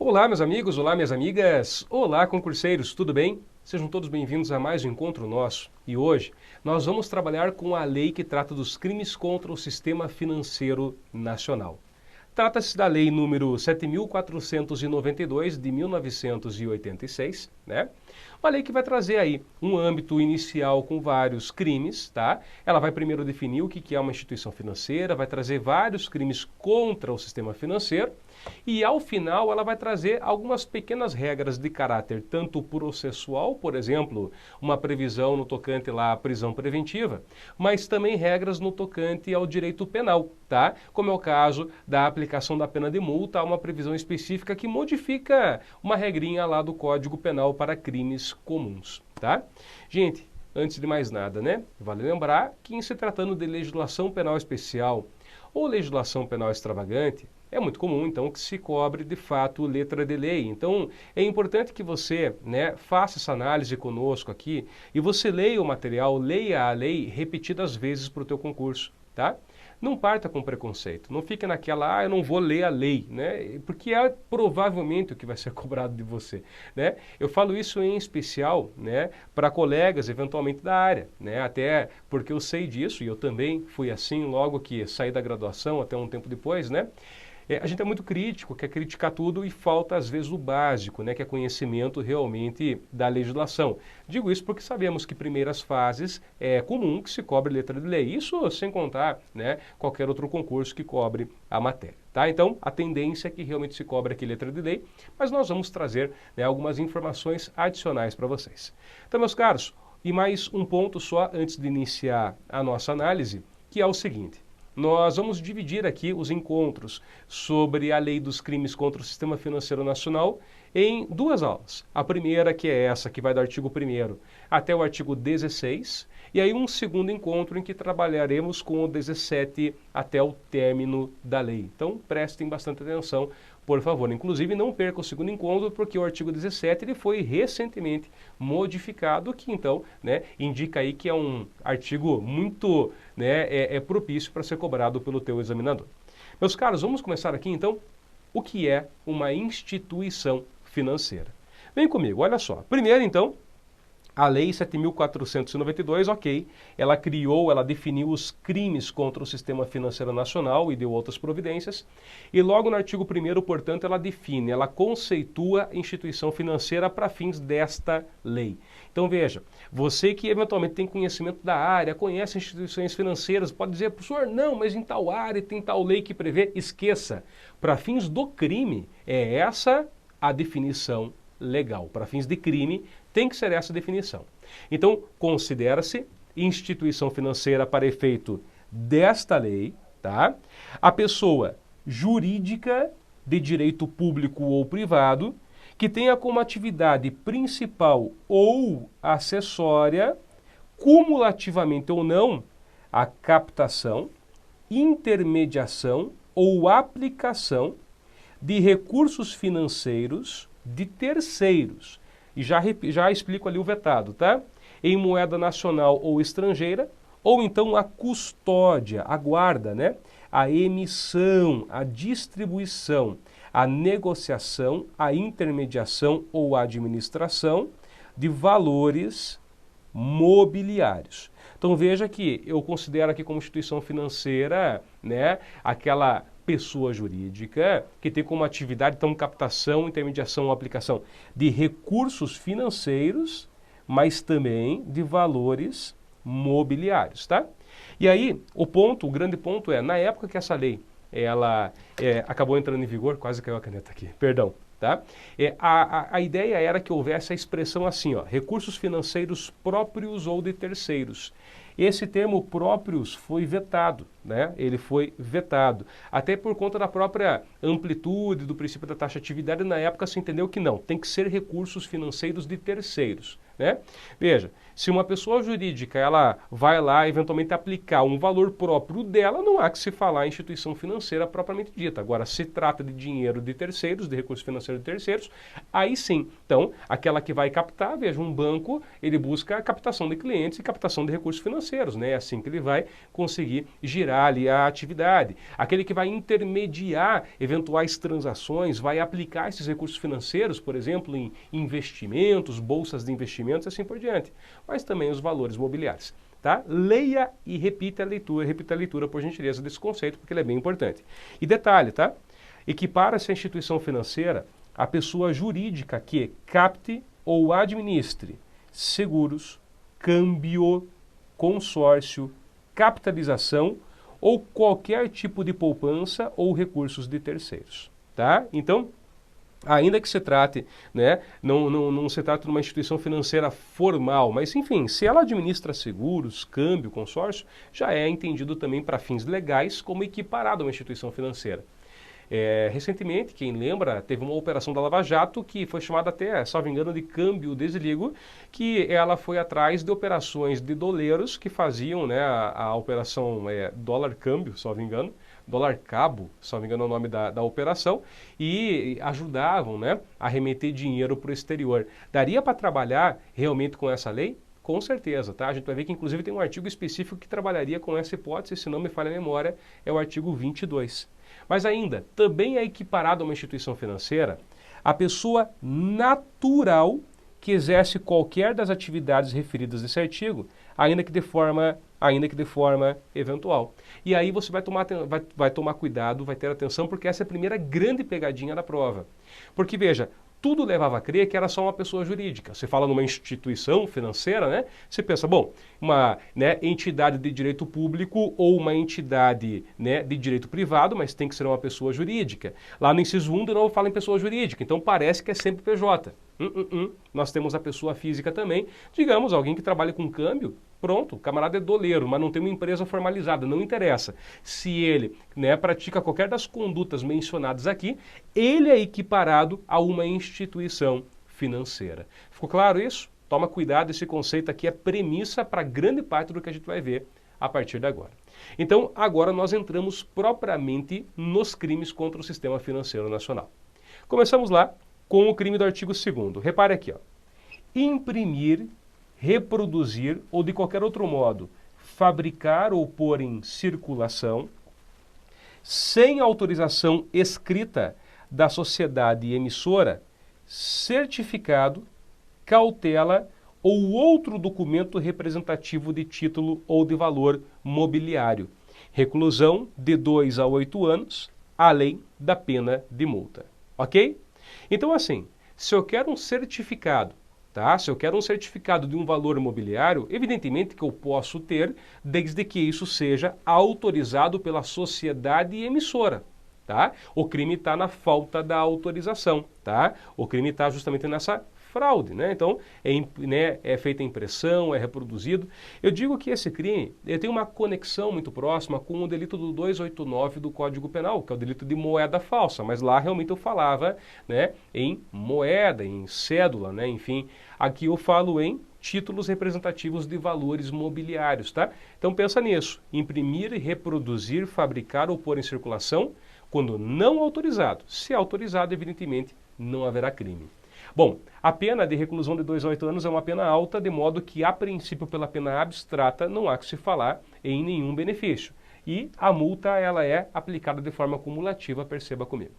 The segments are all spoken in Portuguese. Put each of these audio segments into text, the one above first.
Olá, meus amigos, olá, minhas amigas, olá, concurseiros, tudo bem? Sejam todos bem-vindos a mais um encontro nosso. E hoje nós vamos trabalhar com a lei que trata dos crimes contra o sistema financeiro nacional. Trata-se da lei número 7.492 de 1986, né? Uma lei que vai trazer aí um âmbito inicial com vários crimes, tá? Ela vai primeiro definir o que é uma instituição financeira, vai trazer vários crimes contra o sistema financeiro e, ao final, ela vai trazer algumas pequenas regras de caráter tanto processual, por exemplo, uma previsão no tocante lá à prisão preventiva, mas também regras no tocante ao direito penal, tá? Como é o caso da aplicação da pena de multa a uma previsão específica que modifica uma regrinha lá do Código Penal para crimes comuns, tá? Gente, antes de mais nada, né? Vale lembrar que em se tratando de legislação penal especial ou legislação penal extravagante, é muito comum, então, que se cobre, de fato, letra de lei. Então, é importante que você, né, faça essa análise conosco aqui e você leia o material, leia a lei repetidas vezes para o teu concurso, tá? Não parta com preconceito, não fique naquela, eu não vou ler a lei, né? Porque é provavelmente o que vai ser cobrado de você, né? Eu falo isso em especial, né, para colegas eventualmente da área, né? Até porque eu sei disso e eu também fui assim logo que saí da graduação, até um tempo depois, né? A gente é muito crítico, quer criticar tudo e falta às vezes o básico, né, que é conhecimento realmente da legislação. Digo isso porque sabemos que primeiras fases é comum que se cobre letra de lei. Isso sem contar, né, qualquer outro concurso que cobre a matéria. Tá? Então, a tendência é que realmente se cobre aqui letra de lei, mas nós vamos trazer, né, algumas informações adicionais para vocês. Então, meus caros, e mais um ponto só antes de iniciar a nossa análise, que é o seguinte. Nós vamos dividir aqui os encontros sobre a lei dos crimes contra o sistema financeiro nacional em duas aulas. A primeira, que é essa, que vai do artigo 1º até o artigo 16, e aí um segundo encontro em que trabalharemos com o 17 até o término da lei. Então, prestem bastante atenção, por favor. Inclusive, não perca o segundo encontro, porque o artigo 17 ele foi recentemente modificado, que então, né, indica aí que é um artigo muito, né, propício para ser cobrado pelo teu examinador. Meus caros, vamos começar aqui então. O que é uma instituição financeira? Vem comigo, olha só. Primeiro, então, a Lei 7.492, ok, ela definiu os crimes contra o sistema financeiro nacional e deu outras providências. E logo no artigo 1º, portanto, ela conceitua instituição financeira para fins desta lei. Então veja, você que eventualmente tem conhecimento da área, conhece instituições financeiras, pode dizer, professor, não, mas em tal área tem tal lei que prevê, esqueça. Para fins do crime, é essa a definição legal. Para fins de crime, tem que ser essa a definição. Então, considera-se instituição financeira para efeito desta lei, tá? A pessoa jurídica de direito público ou privado que tenha como atividade principal ou acessória, cumulativamente ou não, a captação, intermediação ou aplicação de recursos financeiros de terceiros. E já explico ali o vetado, tá? Em moeda nacional ou estrangeira, ou então a custódia, a guarda, né? A emissão, a distribuição, a negociação, a intermediação ou a administração de valores mobiliários. Então veja que eu considero aqui como instituição financeira, né, aquela pessoa jurídica que tem como atividade, então, captação, intermediação ou aplicação de recursos financeiros, mas também de valores mobiliários, tá? E aí, o grande ponto é, na época que essa lei, ela acabou entrando em vigor, quase caiu a caneta aqui, perdão, tá? A ideia era que houvesse a expressão assim, ó, recursos financeiros próprios ou de terceiros. Esse termo próprios foi vetado, né? Ele foi vetado. Até por conta da própria amplitude do princípio da taxatividade, na época se entendeu que não, tem que ser recursos financeiros de terceiros, né? Veja, Se uma pessoa jurídica ela vai lá eventualmente aplicar um valor próprio dela, não há que se falar em instituição financeira propriamente dita. Agora, se trata de dinheiro de terceiros, de recurso financeiro de terceiros, aí sim. Então, aquela que vai captar, veja, um banco, ele busca a captação de clientes e captação de recursos financeiros, né? É assim que ele vai conseguir girar ali a atividade. Aquele que vai intermediar eventuais transações, vai aplicar esses recursos financeiros, por exemplo, em investimentos, bolsas de investimentos e assim por diante. Mas também os valores mobiliários. Tá? Leia e repita a leitura, por gentileza, desse conceito, porque ele é bem importante. E detalhe, tá? Equipara-se à instituição financeira a pessoa jurídica que capte ou administre seguros, câmbio, consórcio, capitalização ou qualquer tipo de poupança ou recursos de terceiros. Tá? Então, ainda que se trate, né, não se trata de uma instituição financeira formal, mas enfim, se ela administra seguros, câmbio, consórcio, já é entendido também para fins legais como equiparado a uma instituição financeira. Recentemente, quem lembra, teve uma operação da Lava Jato que foi chamada até, salvo engano, de câmbio desligo, que ela foi atrás de operações de doleiros que faziam, né, a operação dólar câmbio, salvo engano, dólar cabo, se não me engano é o nome da operação, e ajudavam, né, a remeter dinheiro para o exterior. Daria para trabalhar realmente com essa lei? Com certeza, tá? A gente vai ver que inclusive tem um artigo específico que trabalharia com essa hipótese, se não me falha a memória, é o artigo 22. Mas ainda, também é equiparado a uma instituição financeira a pessoa natural que exerce qualquer das atividades referidas nesse artigo, ainda que de forma eventual. E aí você vai tomar cuidado, vai ter atenção, porque essa é a primeira grande pegadinha da prova. Porque, veja, tudo levava a crer que era só uma pessoa jurídica. Você fala numa instituição financeira, né? Você pensa, bom, uma, né, entidade de direito público ou uma entidade, né, de direito privado, mas tem que ser uma pessoa jurídica. Lá no inciso 1, de novo, fala em pessoa jurídica, então parece que é sempre PJ. Nós temos a pessoa física também, digamos, alguém que trabalha com câmbio, pronto, o camarada é doleiro, mas não tem uma empresa formalizada, não interessa. Se ele, né, pratica qualquer das condutas mencionadas aqui, ele é equiparado a uma instituição financeira. Ficou claro isso? Toma cuidado, esse conceito aqui é premissa para grande parte do que a gente vai ver a partir de agora. Então, agora nós entramos propriamente nos crimes contra o sistema financeiro nacional. Começamos lá com o crime do artigo 2º. Repare aqui, ó. Imprimir, reproduzir ou de qualquer outro modo fabricar ou pôr em circulação sem autorização escrita da sociedade emissora, certificado, cautela ou outro documento representativo de título ou de valor mobiliário. Reclusão de 2 a 8 anos, além da pena de multa. Ok? Então, assim, se eu quero um certificado, tá? Se eu quero um certificado de um valor mobiliário, evidentemente que eu posso ter, desde que isso seja autorizado pela sociedade emissora, tá? O crime está na falta da autorização, tá? O crime está justamente nessa fraude, né? Então, é feita a impressão, é reproduzido. Eu digo que esse crime tem uma conexão muito próxima com o delito do 289 do Código Penal, que é o delito de moeda falsa, mas lá realmente eu falava, né, em moeda, em cédula, né, enfim. Aqui eu falo em títulos representativos de valores mobiliários, tá? Então pensa nisso, imprimir, reproduzir, fabricar ou pôr em circulação quando não autorizado. Se autorizado, evidentemente, não haverá crime. Bom, a pena de reclusão de 2 a 8 anos é uma pena alta, de modo que, a princípio, pela pena abstrata, não há que se falar em nenhum benefício. E a multa, ela é aplicada de forma cumulativa, perceba comigo.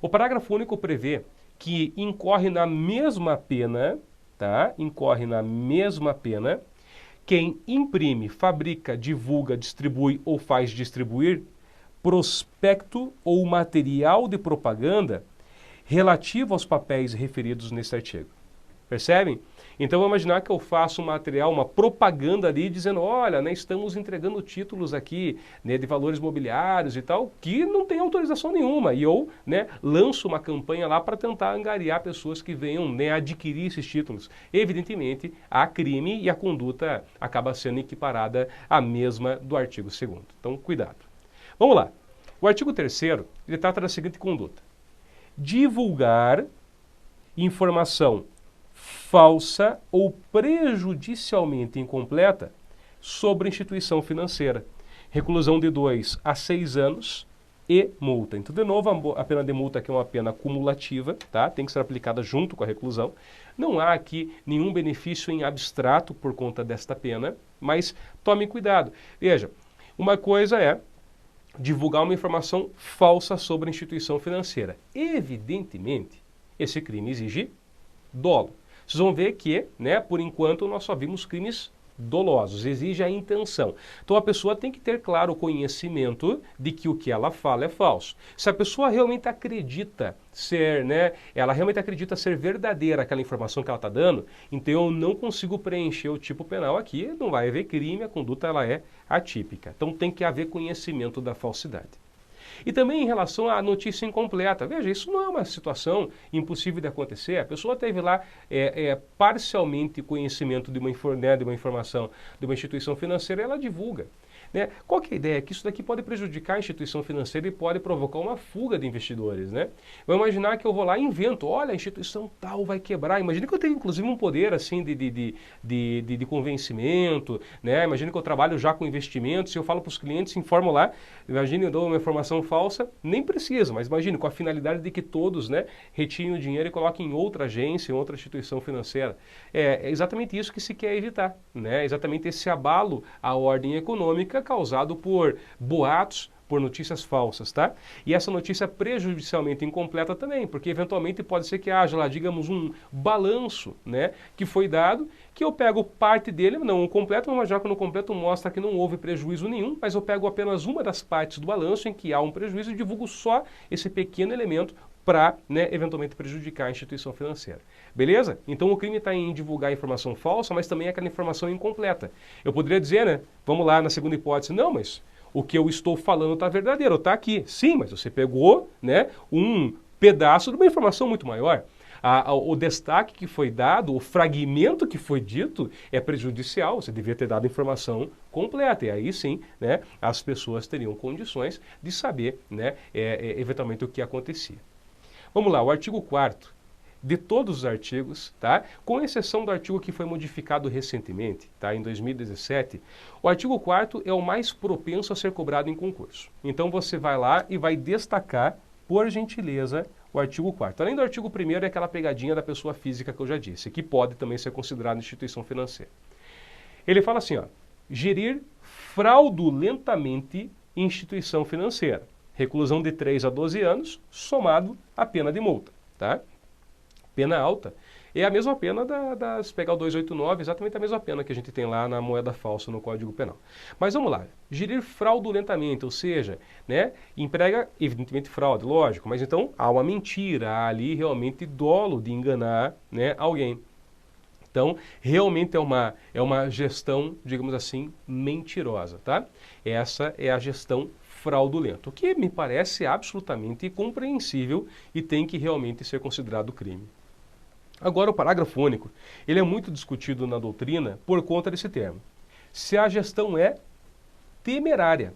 O parágrafo único prevê que incorre na mesma pena, tá? Incorre na mesma pena quem imprime, fabrica, divulga, distribui ou faz distribuir prospecto ou material de propaganda relativo aos papéis referidos nesse artigo. Percebem? Então, vamos imaginar que eu faço um material, uma propaganda ali, dizendo, olha, né, estamos entregando títulos aqui, né, de valores mobiliários e tal, que não tem autorização nenhuma. E eu, né, lanço uma campanha lá para tentar angariar pessoas que venham, né, adquirir esses títulos. Evidentemente, há crime e a conduta acaba sendo equiparada à mesma do artigo 2º. Então, cuidado. Vamos lá. O artigo 3º, ele trata da seguinte conduta: divulgar informação falsa ou prejudicialmente incompleta sobre a instituição financeira. Reclusão de 2 a 6 anos e multa. Então, de novo, a pena de multa aqui é uma pena cumulativa, tá? Tem que ser aplicada junto com a reclusão. Não há aqui nenhum benefício em abstrato por conta desta pena, mas tome cuidado. Veja, uma coisa é divulgar uma informação falsa sobre a instituição financeira. Evidentemente, esse crime exige dolo. Vocês vão ver que, né, por enquanto, nós só vimos crimes dolosos, exige a intenção. Então a pessoa tem que ter claro o conhecimento de que o que ela fala é falso. Se a pessoa realmente acredita ser, né, ela realmente acredita ser verdadeira aquela informação que ela está dando, então eu não consigo preencher o tipo penal aqui, não vai haver crime, a conduta ela é atípica. Então tem que haver conhecimento da falsidade. E também em relação à notícia incompleta. Veja, isso não é uma situação impossível de acontecer. A pessoa teve lá parcialmente conhecimento de uma informação de uma instituição financeira e ela divulga. Né? Qual que é a ideia? Que isso daqui pode prejudicar a instituição financeira e pode provocar uma fuga de investidores. Né? Vamos imaginar que eu vou lá e invento, olha, a instituição tal vai quebrar. Imagina que eu tenho inclusive um poder assim de convencimento, né? Imagina que eu trabalho já com investimentos, se eu falo para os clientes, informo lá, imagina eu dou uma informação falsa, nem precisa, mas imagine com a finalidade de que todos, né, retirem o dinheiro e coloquem em outra agência, em outra instituição financeira. É exatamente isso que se quer evitar, né? Exatamente esse abalo à ordem econômica causado por boatos, por notícias falsas, tá? E essa notícia prejudicialmente incompleta também, porque eventualmente pode ser que haja lá, digamos, um balanço, né, que foi dado, que eu pego parte dele, não o completo, mas já que no completo mostra que não houve prejuízo nenhum, mas eu pego apenas uma das partes do balanço em que há um prejuízo e divulgo só esse pequeno elemento para, né, eventualmente prejudicar a instituição financeira. Beleza? Então o crime está em divulgar informação falsa, mas também aquela informação incompleta. Eu poderia dizer, né, vamos lá na segunda hipótese, não, mas o que eu estou falando está verdadeiro, está aqui. Sim, mas você pegou, né, um pedaço de uma informação muito maior. O destaque que foi dado, o fragmento que foi dito é prejudicial, você devia ter dado a informação completa, e aí sim, né, as pessoas teriam condições de saber, né, eventualmente o que acontecia. Vamos lá, o artigo 4º, de todos os artigos, tá? Com exceção do artigo que foi modificado recentemente, tá? Em 2017, o artigo 4º é o mais propenso a ser cobrado em concurso. Então você vai lá e vai destacar, por gentileza, o artigo 4º. Além do artigo 1º é aquela pegadinha da pessoa física que eu já disse, que pode também ser considerada instituição financeira. Ele fala assim, ó, gerir fraudulentamente instituição financeira. Reclusão de 3 a 12 anos, somado à pena de multa, tá? Pena alta. É a mesma pena se pegar o 289, exatamente a mesma pena que a gente tem lá na moeda falsa no Código Penal. Mas vamos lá, gerir fraudulentamente, ou seja, né, emprega evidentemente fraude, lógico, mas então há uma mentira, há ali realmente dolo de enganar, né, alguém. Então, realmente é uma gestão, digamos assim, mentirosa, tá? Essa é a gestão fraudulenta, o que me parece absolutamente incompreensível e tem que realmente ser considerado crime. Agora, o parágrafo único, ele é muito discutido na doutrina por conta desse termo. Se a gestão é temerária,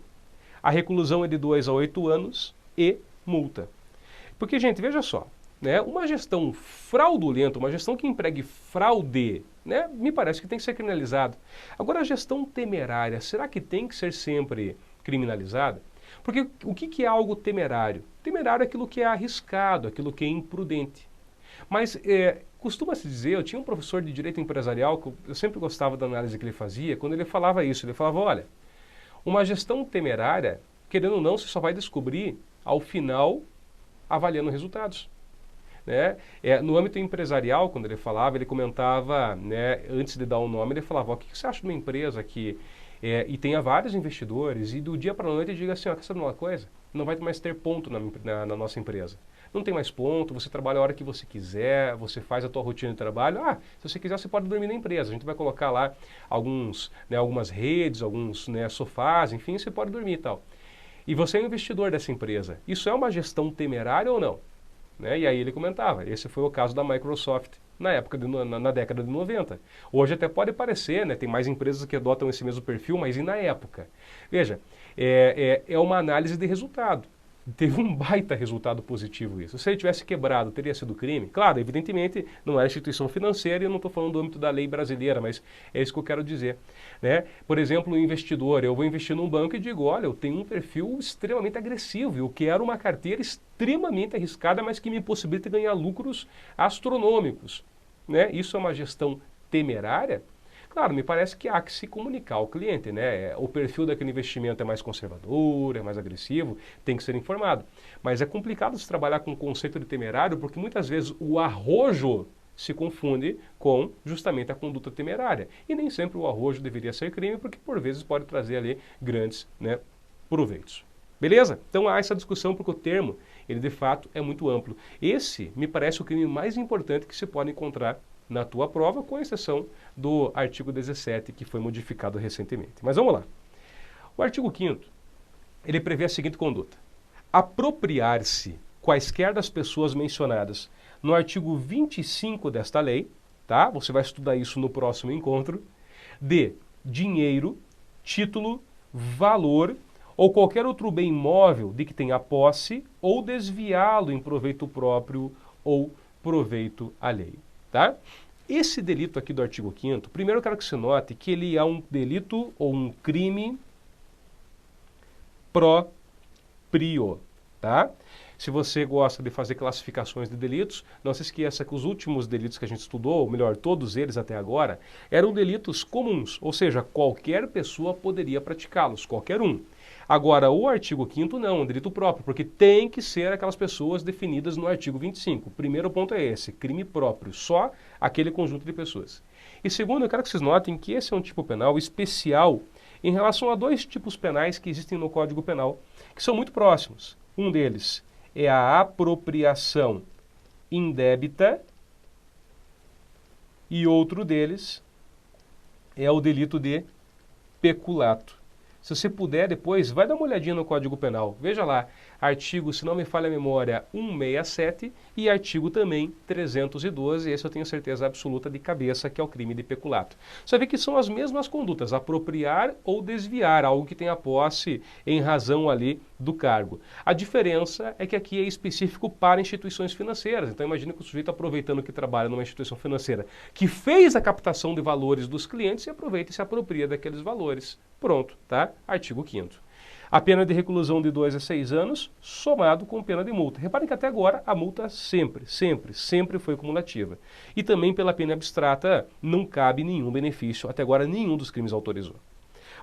a reclusão é de 2 a 8 anos e multa. Porque, gente, veja só, né, uma gestão fraudulenta, uma gestão que empregue fraude, né, me parece que tem que ser criminalizada. Agora, a gestão temerária, será que tem que ser sempre criminalizada? Porque o que é algo temerário? Temerário é aquilo que é arriscado, aquilo que é imprudente. Mas costuma-se dizer, eu tinha um professor de direito empresarial, que eu sempre gostava da análise que ele fazia, quando ele falava isso, ele falava, olha, uma gestão temerária, querendo ou não, você só vai descobrir ao final avaliando resultados. Né? No âmbito empresarial, quando ele falava, ele comentava, né, antes de dar um nome, ele falava, o que você acha de uma empresa que e tenha vários investidores e do dia para a noite diga assim, ó, quer saber uma coisa? Não vai mais ter ponto na nossa empresa. Não tem mais ponto, você trabalha a hora que você quiser, você faz a tua rotina de trabalho. Se você quiser, você pode dormir na empresa. A gente vai colocar lá algumas redes, alguns, né, sofás, enfim, você pode dormir e tal. E você é um investidor dessa empresa. Isso é uma gestão temerária ou não? Né? E aí ele comentava, esse foi o caso da Microsoft na época, na década de 90. Hoje até pode parecer, né, tem mais empresas que adotam esse mesmo perfil, mas e na época? Veja, é uma análise de resultado. teve um baita resultado positivo isso. Se ele tivesse quebrado, teria sido crime? Claro, evidentemente, não era instituição financeira e eu não estou falando do âmbito da lei brasileira, mas é isso que eu quero dizer. Né? Por exemplo, um investidor, eu vou investir num banco e digo, olha, eu tenho um perfil extremamente agressivo, eu quero uma carteira extremamente arriscada, mas que me possibilite ganhar lucros astronômicos. Né? Isso é uma gestão temerária? Claro, me parece que há que se comunicar ao cliente, né? O perfil daquele investimento é mais conservador, é mais agressivo, tem que ser informado. Mas é complicado se trabalhar com o conceito de temerário, porque muitas vezes o arrojo se confunde com justamente a conduta temerária. E nem sempre o arrojo deveria ser crime, porque por vezes pode trazer ali grandes, né, proveitos. Beleza? Então há essa discussão porque o termo, ele de fato é muito amplo. Esse me parece o crime mais importante que se pode encontrar na tua prova, com exceção do artigo 17, que foi modificado recentemente. Mas vamos lá. O artigo 5º, ele prevê a seguinte conduta. Apropriar-se quaisquer das pessoas mencionadas no artigo 25 desta lei, tá? Você vai estudar isso no próximo encontro, de dinheiro, título, valor ou qualquer outro bem móvel de que tenha posse ou desviá-lo em proveito próprio ou proveito alheio. Tá? Esse delito aqui do artigo 5º, primeiro eu quero que você note que ele é um delito ou um crime próprio, tá? Se você gosta de fazer classificações de delitos, não se esqueça que os últimos delitos que a gente estudou, ou melhor, todos eles até agora, eram delitos comuns, ou seja, qualquer pessoa poderia praticá-los, qualquer um. Agora, o artigo 5º não, é um delito próprio, porque tem que ser aquelas pessoas definidas no artigo 25. O primeiro ponto é esse, crime próprio, só aquele conjunto de pessoas. E segundo, eu quero que vocês notem que esse é um tipo penal especial em relação a dois tipos penais que existem no Código Penal, que são muito próximos. Um deles é a apropriação indébita e outro deles é o delito de peculato. Se você puder, depois, vai dar uma olhadinha no Código Penal. Veja lá, artigo, se não me falha a memória, 167 e artigo também 312, esse eu tenho certeza absoluta de cabeça, que é o crime de peculato. Você vê que são as mesmas condutas, apropriar ou desviar algo que tenha posse em razão ali do cargo. A diferença é que aqui é específico para instituições financeiras. Então imagine que o sujeito aproveitando que trabalha numa instituição financeira que fez a captação de valores dos clientes e aproveita e se apropria daqueles valores. Pronto, tá? Artigo 5º. A pena de reclusão de 2 a 6 anos, somado com pena de multa. Reparem que até agora a multa sempre foi cumulativa. E também pela pena abstrata não cabe nenhum benefício, até agora nenhum dos crimes autorizou.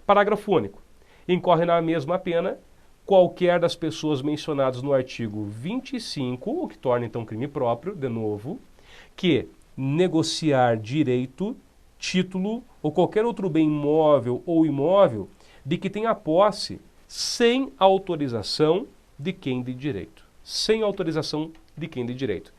Parágrafo único. Incorre na mesma pena qualquer das pessoas mencionadas no artigo 25, o que torna então crime próprio, de novo, que negociar direito, título ou qualquer outro bem móvel ou imóvel de que tenha posse sem autorização de quem de direito. Sem autorização de quem de direito.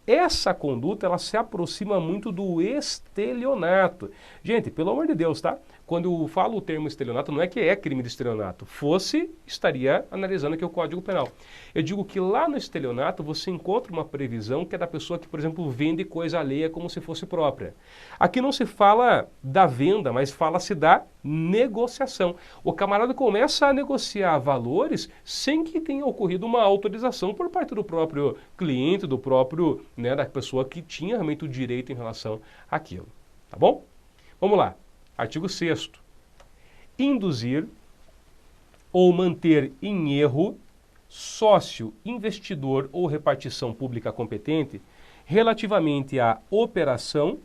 Essa conduta, ela se aproxima muito do estelionato. Gente, pelo amor de Deus, tá? Quando eu falo o termo estelionato, não é que é crime de estelionato. Fosse, estaria analisando aqui o Código Penal. Eu digo que lá no estelionato você encontra uma previsão que é da pessoa que, por exemplo, vende coisa alheia como se fosse própria. Aqui não se fala da venda, mas fala-se da negociação. O camarada começa a negociar valores sem que tenha ocorrido uma autorização por parte do próprio cliente, do próprio, né, da pessoa que tinha realmente o direito em relação àquilo. Tá bom? Vamos lá. Artigo 6º. Induzir ou manter em erro sócio, investidor ou repartição pública competente relativamente à operação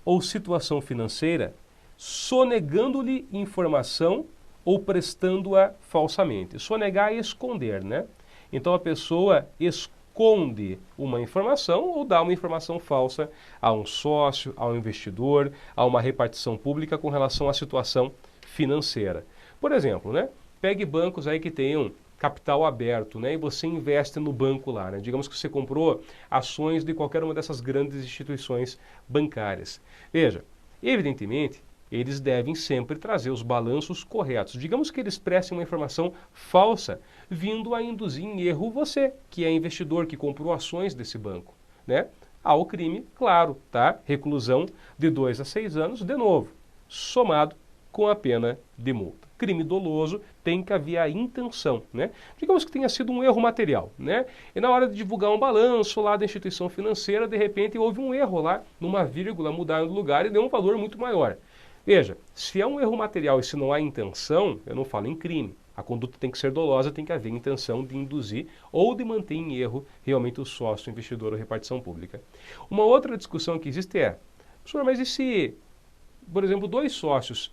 ou situação financeira, sonegando-lhe informação ou prestando-a falsamente. Sonegar é esconder, né? Então a pessoa esconde uma informação ou dá uma informação falsa a um sócio, a um investidor, a uma repartição pública com relação à situação financeira. Por exemplo, né? Pegue bancos aí que tenham capital aberto, né? E você investe no banco lá, né? Digamos que você comprou ações de qualquer uma dessas grandes instituições bancárias. Veja, evidentemente, eles devem sempre trazer os balanços corretos. Digamos que eles prestem uma informação falsa, vindo a induzir em erro você, que é investidor, que comprou ações desse banco, né? Ao crime, claro, tá? Reclusão de 2 a 6 anos, de novo, somado com a pena de multa. Crime doloso tem que haver a intenção, né? Digamos que tenha sido um erro material, né? E na hora de divulgar um balanço lá da instituição financeira, de repente houve um erro lá, numa vírgula, mudaram de lugar e deu um valor muito maior. Veja, se é um erro material e se não há intenção, eu não falo em crime. A conduta tem que ser dolosa, tem que haver intenção de induzir ou de manter em erro realmente o sócio, o investidor ou repartição pública. Uma outra discussão que existe é, professor, mas e se, por exemplo, dois sócios,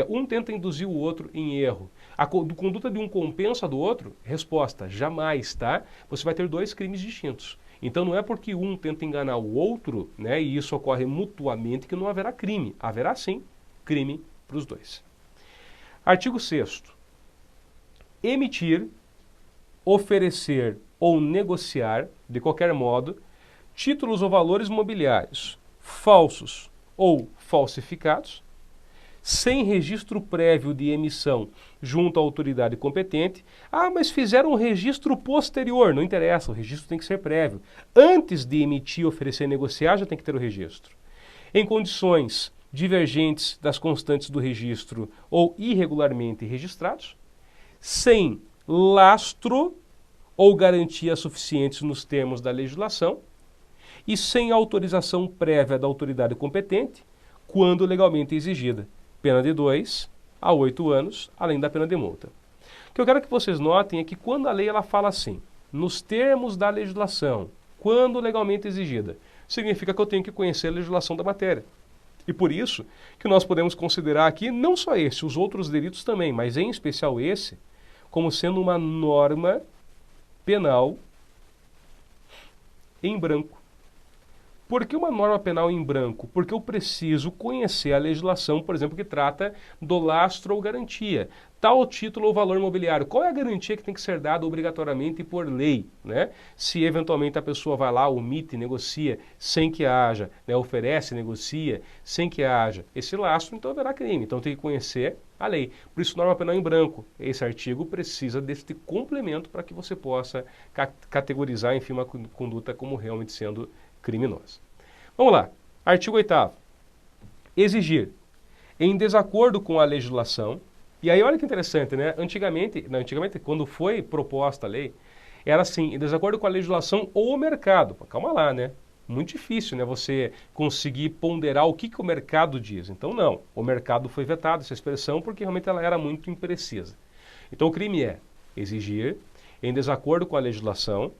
um tenta induzir o outro em erro, a conduta de um compensa do outro? Resposta, jamais, tá? Você vai ter dois crimes distintos. Então não é porque um tenta enganar o outro, né, e isso ocorre mutuamente, que não haverá crime. Haverá sim crime para os dois. Artigo 6º. Emitir, oferecer ou negociar, de qualquer modo, títulos ou valores mobiliários falsos ou falsificados, sem registro prévio de emissão junto à autoridade competente. Ah, mas fizeram um registro posterior. Não interessa, o registro tem que ser prévio. Antes de emitir, oferecer e negociar, já tem que ter o registro. Em condições divergentes das constantes do registro ou irregularmente registrados, sem lastro ou garantias suficientes nos termos da legislação e sem autorização prévia da autoridade competente, quando legalmente exigida. Pena de 2 a 8 anos, além da pena de multa. O que eu quero que vocês notem é que quando a lei ela fala assim, nos termos da legislação, quando legalmente exigida, significa que eu tenho que conhecer a legislação da matéria. E por isso que nós podemos considerar aqui, não só esse, os outros delitos também, mas em especial esse, como sendo uma norma penal em branco. Por que uma norma penal em branco? Porque eu preciso conhecer a legislação, por exemplo, que trata do lastro ou garantia. Tal título ou valor mobiliário. Qual é a garantia que tem que ser dada obrigatoriamente por lei, né? Se eventualmente a pessoa vai lá, omite, negocia, sem que haja, né, oferece, negocia, sem que haja esse lastro, então haverá crime. Então tem que conhecer a lei. Por isso, norma penal em branco. Esse artigo precisa deste complemento para que você possa categorizar, enfim, uma conduta como realmente sendo criminosa. Vamos lá. Artigo 8º. Exigir, em desacordo com a legislação. E aí olha que interessante, né? Antigamente, quando foi proposta a lei, era assim, em desacordo com a legislação ou o mercado. Calma lá, né? Muito difícil, né? Você conseguir ponderar o que o mercado diz. Então não, o mercado foi vetado, essa expressão, porque realmente ela era muito imprecisa. Então o crime é exigir, em desacordo com a legislação,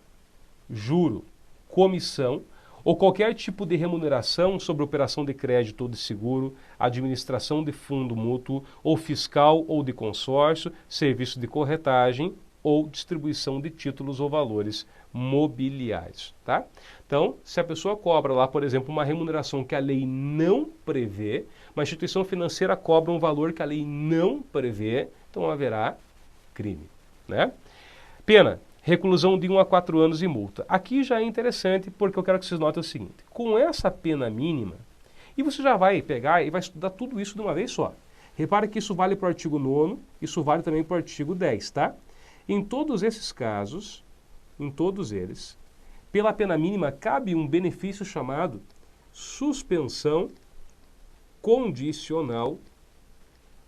juro, comissão, ou qualquer tipo de remuneração sobre operação de crédito ou de seguro, administração de fundo mútuo, ou fiscal ou de consórcio, serviço de corretagem ou distribuição de títulos ou valores mobiliários, tá? Então, se a pessoa cobra lá, por exemplo, uma remuneração que a lei não prevê, uma instituição financeira cobra um valor que a lei não prevê, então haverá crime, né? Pena. Reclusão de 1 a 4 anos e multa. Aqui já é interessante porque eu quero que vocês notem o seguinte. Com essa pena mínima, e você já vai pegar e vai estudar tudo isso de uma vez só. Repare que isso vale para o artigo 9º, isso vale também para o artigo 10, tá? Em todos esses casos, em todos eles, pela pena mínima cabe um benefício chamado suspensão condicional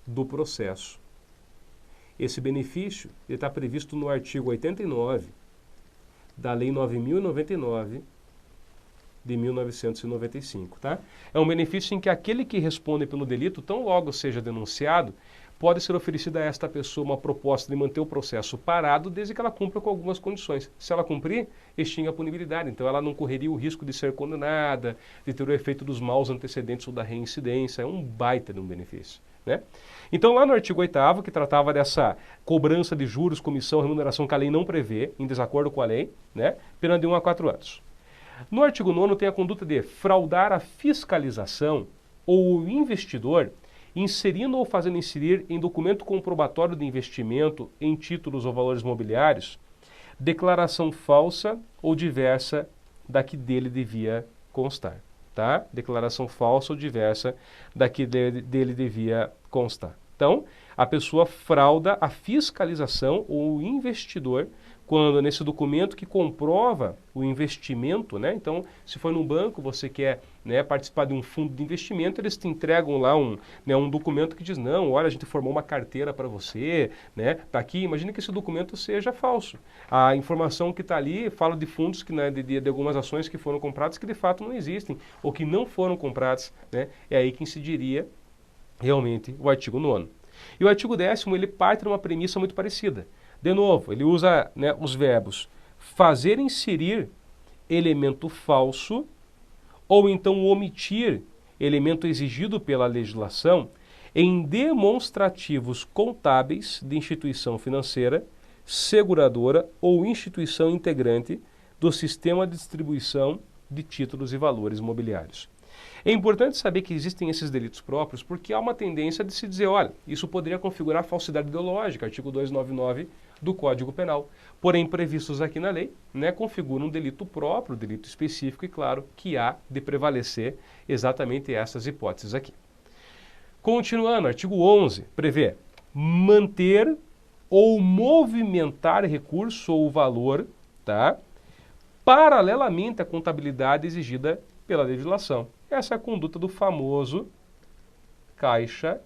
do processo. Esse benefício está previsto no artigo 89 da Lei 9.099 de 1995. Tá? É um benefício em que aquele que responde pelo delito, tão logo seja denunciado, pode ser oferecida a esta pessoa uma proposta de manter o processo parado desde que ela cumpra com algumas condições. Se ela cumprir, extingue a punibilidade. Então ela não correria o risco de ser condenada, de ter o efeito dos maus antecedentes ou da reincidência. É um baita de um benefício. Né? Então lá no artigo 8º, que tratava dessa cobrança de juros, comissão, remuneração que a lei não prevê, em desacordo com a lei, né? Pena de 1 a 4 anos. No artigo 9º tem a conduta de fraudar a fiscalização ou o investidor inserindo ou fazendo inserir em documento comprobatório de investimento em títulos ou valores mobiliários declaração falsa ou diversa da que dele devia constar. Tá? Declaração falsa ou diversa da que dele devia constar. Então, a pessoa frauda a fiscalização ou o investidor quando nesse documento que comprova o investimento, né? Então, se for num banco, você quer, né, participar de um fundo de investimento, eles te entregam lá um documento que diz, não, olha, a gente formou uma carteira para você, né? Tá aqui, imagina que esse documento seja falso. A informação que está ali fala de fundos que, né, de algumas ações que foram compradas que de fato não existem, ou que não foram compradas, né? É aí que incidiria realmente o artigo 9º. E o artigo 10º, ele parte de uma premissa muito parecida. De novo, ele usa, né, os verbos fazer inserir elemento falso ou então omitir elemento exigido pela legislação em demonstrativos contábeis de instituição financeira, seguradora ou instituição integrante do sistema de distribuição de títulos e valores imobiliários. É importante saber que existem esses delitos próprios porque há uma tendência de se dizer, olha, isso poderia configurar falsidade ideológica, artigo 299 do Código Penal. Porém, previstos aqui na lei, né, configuram um delito próprio, delito específico e, claro, que há de prevalecer exatamente essas hipóteses aqui. Continuando, artigo 11 prevê manter ou movimentar recurso ou valor, tá, paralelamente à contabilidade exigida pela legislação. Essa é a conduta do famoso caixa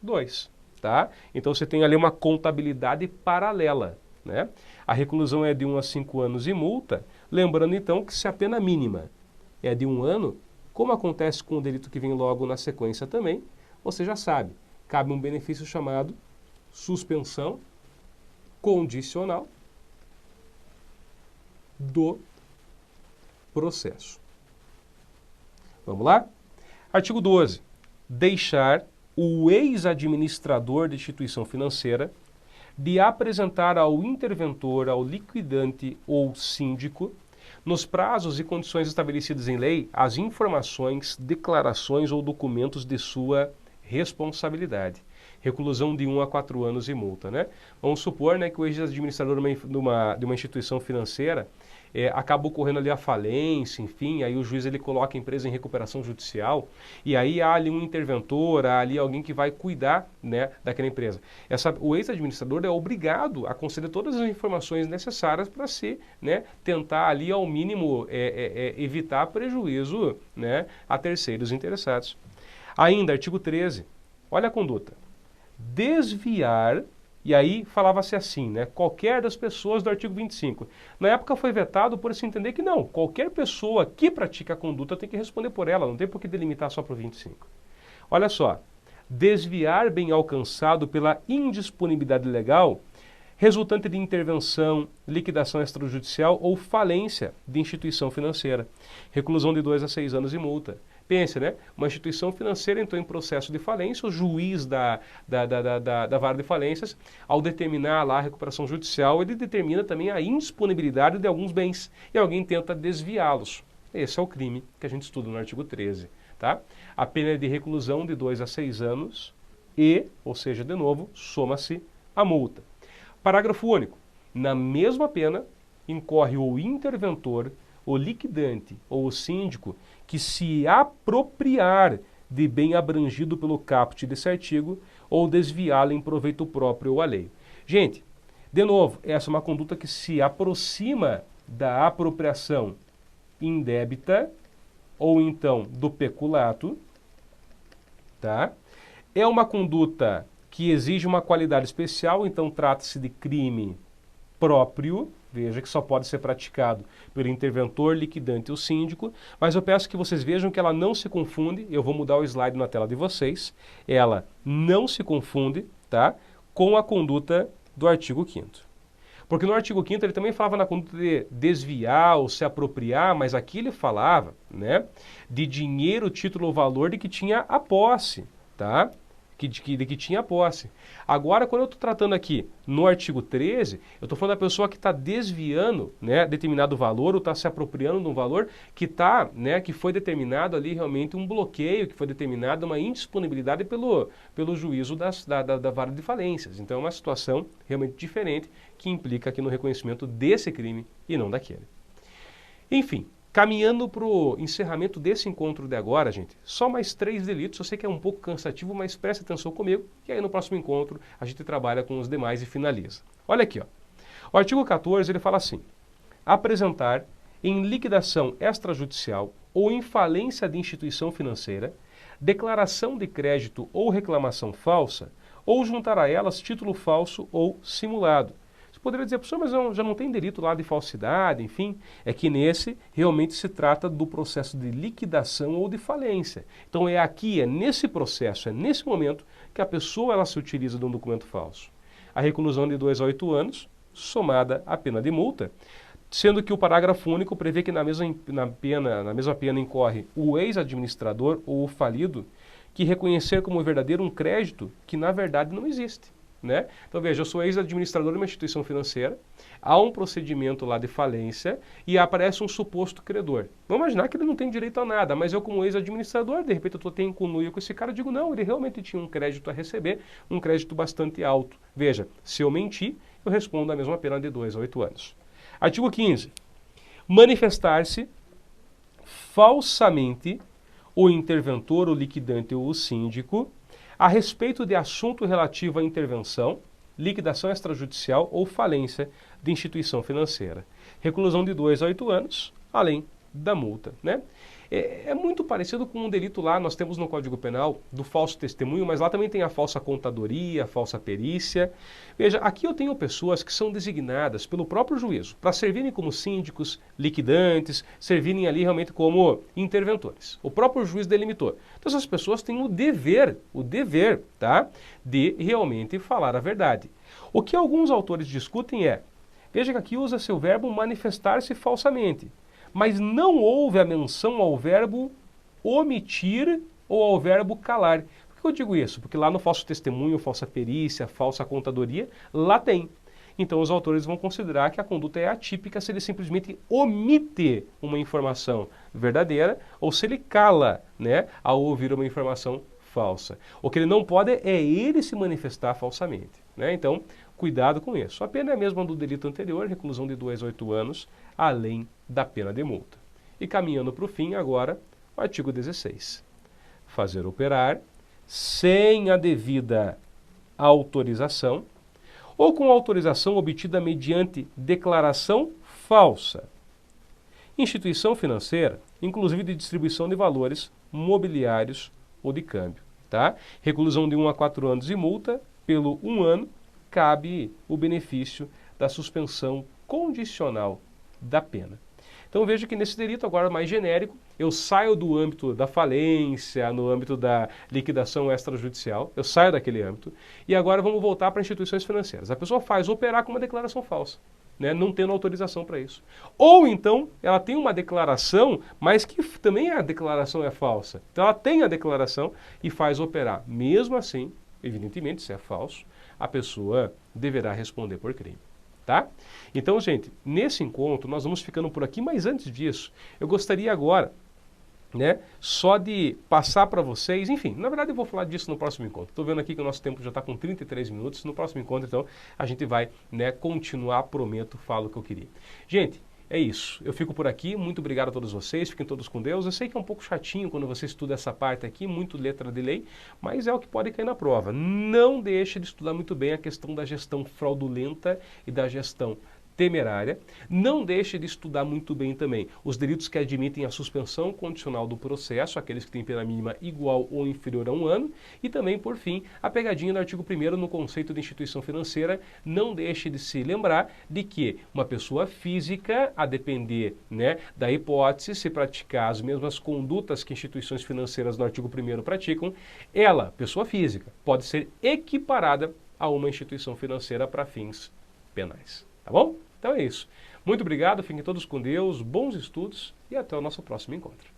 2, tá? Então você tem ali uma contabilidade paralela, né? A reclusão é de 1 a 5 anos e multa, lembrando então que se a pena mínima é de 1 ano, como acontece com o delito que vem logo na sequência também, você já sabe, cabe um benefício chamado suspensão condicional do processo. Vamos lá? Artigo 12. Deixar o ex-administrador de instituição financeira de apresentar ao interventor, ao liquidante ou síndico, nos prazos e condições estabelecidos em lei, as informações, declarações ou documentos de sua responsabilidade. Reclusão de 1 a 4 anos e multa, né? Vamos supor, né, que o ex-administrador de uma instituição financeira acaba ocorrendo ali a falência, enfim, aí o juiz ele coloca a empresa em recuperação judicial e aí há ali um interventor, há ali alguém que vai cuidar, né, daquela empresa. O ex-administrador é obrigado a conceder todas as informações necessárias para se, né, tentar ali ao mínimo evitar prejuízo, né, a terceiros interessados. Ainda, artigo 13, olha a conduta. Desviar, e aí falava-se assim, né? Qualquer das pessoas do artigo 25. Na época foi vetado por se entender que não, qualquer pessoa que pratica a conduta tem que responder por ela, não tem por que delimitar só para o 25. Olha só, desviar bem alcançado pela indisponibilidade legal, resultante de intervenção, liquidação extrajudicial ou falência de instituição financeira. Reclusão de 2 a 6 anos e multa. Pense, né? Uma instituição financeira entrou em processo de falência, o juiz da vara de falências, ao determinar lá a recuperação judicial, ele determina também a indisponibilidade de alguns bens e alguém tenta desviá-los. Esse é o crime que a gente estuda no artigo 13, tá? A pena é de reclusão de 2 a 6 anos e, ou seja, de novo, soma-se a multa. Parágrafo único. Na mesma pena, incorre o interventor, o liquidante ou o síndico que se apropriar de bem abrangido pelo caput desse artigo ou desviá-lo em proveito próprio ou alheio. Gente, de novo, essa é uma conduta que se aproxima da apropriação indébita ou então do peculato, tá? É uma conduta que exige uma qualidade especial, então trata-se de crime próprio, veja que só pode ser praticado pelo interventor, liquidante ou síndico, mas eu peço que vocês vejam que ela não se confunde, eu vou mudar o slide na tela de vocês, ela não se confunde, tá, com a conduta do artigo 5º. Porque no artigo 5º ele também falava na conduta de desviar ou se apropriar, mas aqui ele falava, né, de dinheiro, título ou valor de que tinha a posse, tá? De que tinha posse. Agora, quando eu estou tratando aqui no artigo 13, eu estou falando da pessoa que está desviando, né, determinado valor ou está se apropriando de um valor que está, né, que foi determinado ali realmente um bloqueio, que foi determinado uma indisponibilidade pelo juízo da vara de falências. Então é uma situação realmente diferente que implica aqui no reconhecimento desse crime e não daquele. Enfim. Caminhando para o encerramento desse encontro de agora, gente, só mais 3 delitos. Eu sei que é um pouco cansativo, mas preste atenção comigo, que aí no próximo encontro a gente trabalha com os demais e finaliza. Olha aqui, ó. O artigo 14, ele fala assim: apresentar em liquidação extrajudicial ou em falência de instituição financeira, declaração de crédito ou reclamação falsa, ou juntar a elas título falso ou simulado. Você poderia dizer, professor, mas já não tem delito lá de falsidade, enfim. É que nesse realmente se trata do processo de liquidação ou de falência. Então é aqui, é nesse processo, é nesse momento que a pessoa ela se utiliza de um documento falso. A reclusão de 2 a 8 anos, somada à pena de multa, sendo que o parágrafo único prevê que na mesma pena incorre o ex-administrador ou o falido que reconhecer como verdadeiro um crédito que na verdade não existe. Né? Então veja, eu sou ex-administrador de uma instituição financeira, há um procedimento lá de falência e aparece um suposto credor. Vamos imaginar que ele não tem direito a nada, mas eu como ex-administrador, de repente eu tenho conluio com esse cara, eu digo não, ele realmente tinha um crédito a receber, um crédito bastante alto. Veja, se eu mentir, eu respondo a mesma pena de 2 a 8 anos. Artigo 15. Manifestar-se falsamente o interventor, o liquidante ou o síndico a respeito de assunto relativo à intervenção, liquidação extrajudicial ou falência de instituição financeira. Reclusão de 2 a 8 anos, além da multa. Né? É muito parecido com um delito lá, nós temos no Código Penal, do falso testemunho, mas lá também tem a falsa contadoria, a falsa perícia. Veja, aqui eu tenho pessoas que são designadas pelo próprio juízo para servirem como síndicos, liquidantes, servirem ali realmente como interventores. O próprio juiz delimitou. Então essas pessoas têm o dever, tá, de realmente falar a verdade. O que alguns autores discutem é, veja que aqui usa-se o verbo manifestar-se falsamente, mas não houve a menção ao verbo omitir ou ao verbo calar. Por que eu digo isso? Porque lá no falso testemunho, falsa perícia, falsa contadoria, lá tem. Então os autores vão considerar que a conduta é atípica se ele simplesmente omite uma informação verdadeira ou se ele cala, né, ao ouvir uma informação falsa. O que ele não pode é ele se manifestar falsamente. Né? Então, cuidado com isso. A pena é a mesma do delito anterior, reclusão de 2 a 8 anos, além da pena de multa. E caminhando para o fim agora, o artigo 16. Fazer operar sem a devida autorização ou com autorização obtida mediante declaração falsa. Instituição financeira, inclusive de distribuição de valores mobiliários ou de câmbio. Tá? Reclusão de 1 a 4 anos e multa, pelo 1 ano, cabe o benefício da suspensão condicional da pena. Então veja que nesse delito agora mais genérico, eu saio do âmbito da falência, no âmbito da liquidação extrajudicial, eu saio daquele âmbito, e agora vamos voltar para instituições financeiras. A pessoa faz operar com uma declaração falsa, né, não tendo autorização para isso. Ou então, ela tem uma declaração, mas que também a declaração é falsa. Então ela tem a declaração e faz operar. Mesmo assim, evidentemente, se é falso, a pessoa deverá responder por crime. Tá? Então, gente, nesse encontro nós vamos ficando por aqui, mas antes disso, eu gostaria agora, né, só de passar para vocês, enfim, na verdade eu vou falar disso no próximo encontro. Estou vendo aqui que o nosso tempo já está com 33 minutos, no próximo encontro, então, a gente vai, né, continuar, prometo, falo o que eu queria. Gente, é isso. Eu fico por aqui. Muito obrigado a todos vocês. Fiquem todos com Deus. Eu sei que é um pouco chatinho quando você estuda essa parte aqui, muito letra de lei, mas é o que pode cair na prova. Não deixe de estudar muito bem a questão da gestão fraudulenta e da gestão temerária. Não deixe de estudar muito bem também os delitos que admitem a suspensão condicional do processo, aqueles que têm pena mínima igual ou inferior a 1 ano, e também, por fim, a pegadinha do artigo 1º no conceito de instituição financeira. Não deixe de se lembrar de que uma pessoa física, a depender, né, da hipótese, se praticar as mesmas condutas que instituições financeiras no artigo 1º praticam, ela, pessoa física, pode ser equiparada a uma instituição financeira para fins penais. Tá bom? Então é isso. Muito obrigado, fiquem todos com Deus, bons estudos e até o nosso próximo encontro.